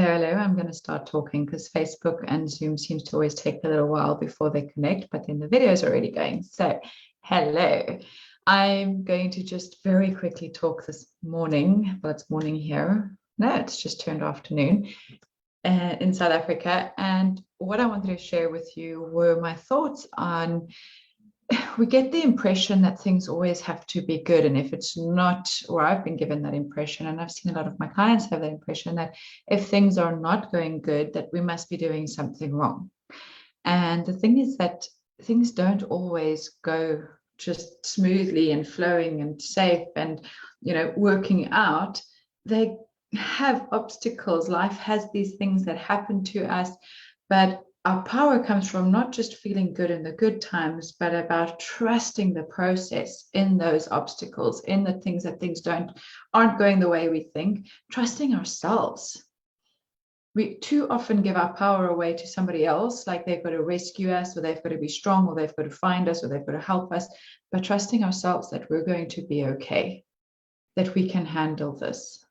Hello, I'm going to start talking because Facebook and Zoom seems to always take a little while before they connect, but then the video is already going. So, hello. I'm going to just very quickly talk this morning. Well, it's morning here. No, it's just turned afternoon in South Africa. And what I wanted to share with you were my thoughts on we get the impression that things always have to be good. And if it's not, or I've been given that impression, and I've seen a lot of my clients have that impression that if things are not going good, that we must be doing something wrong. And the thing is that things don't always go just smoothly and flowing and safe and, working out. They have obstacles. Life has these things that happen to us, but our power comes from not just feeling good in the good times, but about trusting the process in those obstacles, in the things that aren't going the way we think, trusting ourselves. We too often give our power away to somebody else, like they've got to rescue us, or they've got to be strong, or they've got to find us, or they've got to help us, but trusting ourselves that we're going to be okay, that we can handle this.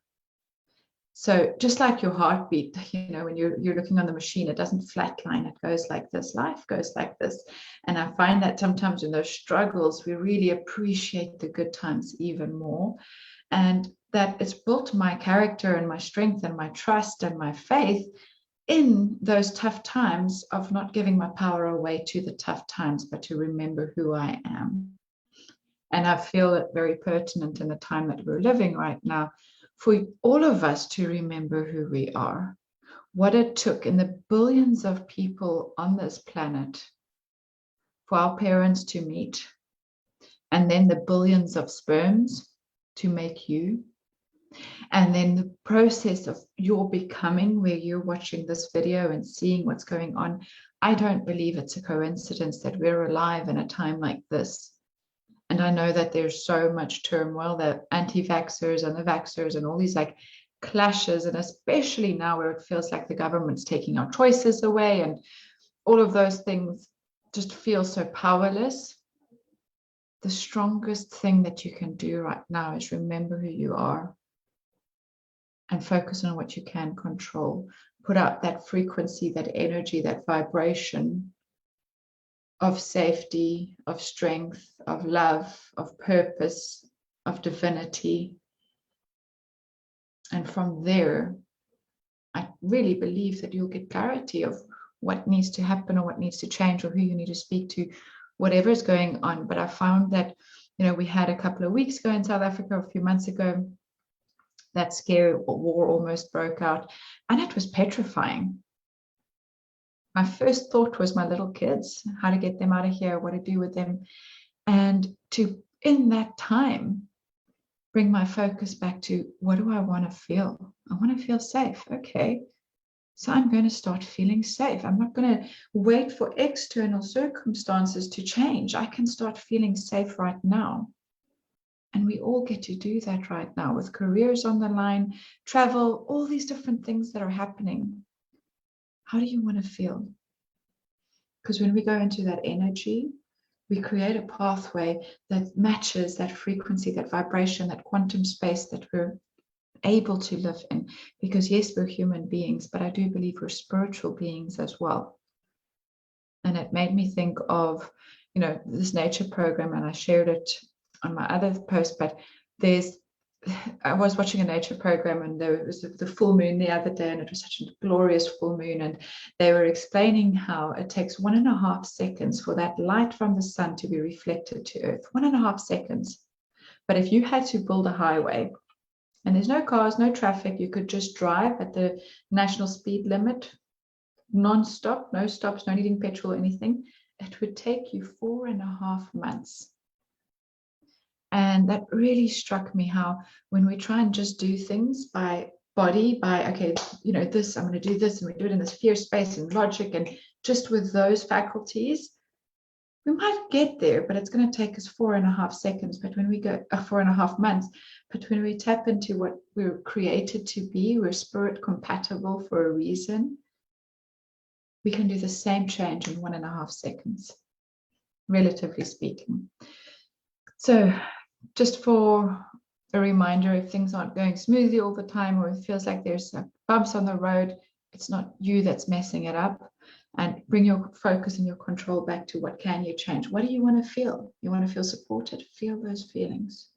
So just like your heartbeat, when you're looking on the machine, it doesn't flatline. It goes like this. Life goes like this. And I find that sometimes in those struggles, we really appreciate the good times even more. And that it's built my character and my strength and my trust and my faith in those tough times of not giving my power away to the tough times, but to remember who I am. And I feel it very pertinent in the time that we're living right now, for all of us to remember who we are, what it took in the billions of people on this planet for our parents to meet, and then the billions of sperms to make you, and then the process of your becoming, where you're watching this video and seeing what's going on. I don't believe it's a coincidence that we're alive in a time like this. And I know that there's so much turmoil, the anti-vaxxers and the vaxxers and all these clashes, and especially now where it feels like the government's taking our choices away and all of those things just feel so powerless. The strongest thing that you can do right now is remember who you are and focus on what you can control. Put out that frequency, that energy, that vibration of safety, of strength, of love, of purpose, of divinity. And from there, I really believe that you'll get clarity of what needs to happen or what needs to change or who you need to speak to, whatever is going on. But I found that, we had a couple of weeks ago in South Africa, a few months ago, that scary war almost broke out, and it was petrifying. My first thought was my little kids, how to get them out of here, what to do with them. And to, in that time, bring my focus back to what do I want to feel? I want to feel safe. Okay. So I'm going to start feeling safe. I'm not going to wait for external circumstances to change. I can start feeling safe right now. And we all get to do that right now with careers on the line, travel, all these different things that are happening. How do you want to feel? Because when we go into that energy, we create a pathway that matches that frequency, that vibration, that quantum space that we're able to live in. Because yes, we're human beings, but I do believe we're spiritual beings as well. And it made me think of, this nature program, and I shared it on my other post, but I was watching a nature program, and there was the full moon the other day, and it was such a glorious full moon, and they were explaining how it takes 1.5 seconds for that light from the sun to be reflected to earth. 1.5 seconds. But if you had to build a highway and there's no cars, no traffic, you could just drive at the national speed limit non-stop, no stops, no needing petrol or anything, it would take you 4.5 months. And that really struck me, how when we try and just do things by body, this, I'm going to do this, and we do it in this fear space and logic, and just with those faculties, we might get there, but it's going to take us 4.5 seconds. But when we go 4.5 months, but when we tap into what we're created to be, we're spirit compatible for a reason, we can do the same change in 1.5 seconds, relatively speaking. So just for a reminder if things aren't going smoothly all the time, or it feels like there's bumps on the road, it's not you that's messing it up. And bring your focus and your control back to what can you change? What do you want to feel? You want to feel supported? Feel those feelings.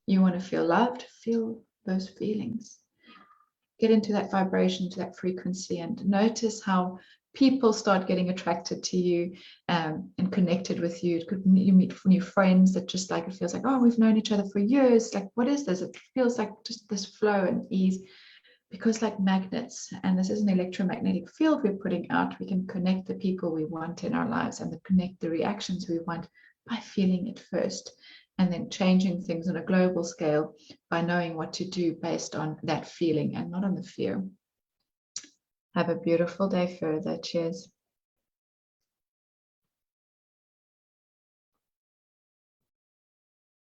You want to feel loved? Feel those feelings. Get into that vibration, to that frequency, and notice how people start getting attracted to you and connected with you. You meet new friends that just like, it feels like, oh, we've known each other for years. Like, what is this? It feels like just this flow and ease. Because like magnets, and this is an electromagnetic field we're putting out, we can connect the people we want in our lives and connect the reactions we want by feeling it first, and then changing things on a global scale by knowing what to do based on that feeling and not on the fear. Have a beautiful day further. Cheers.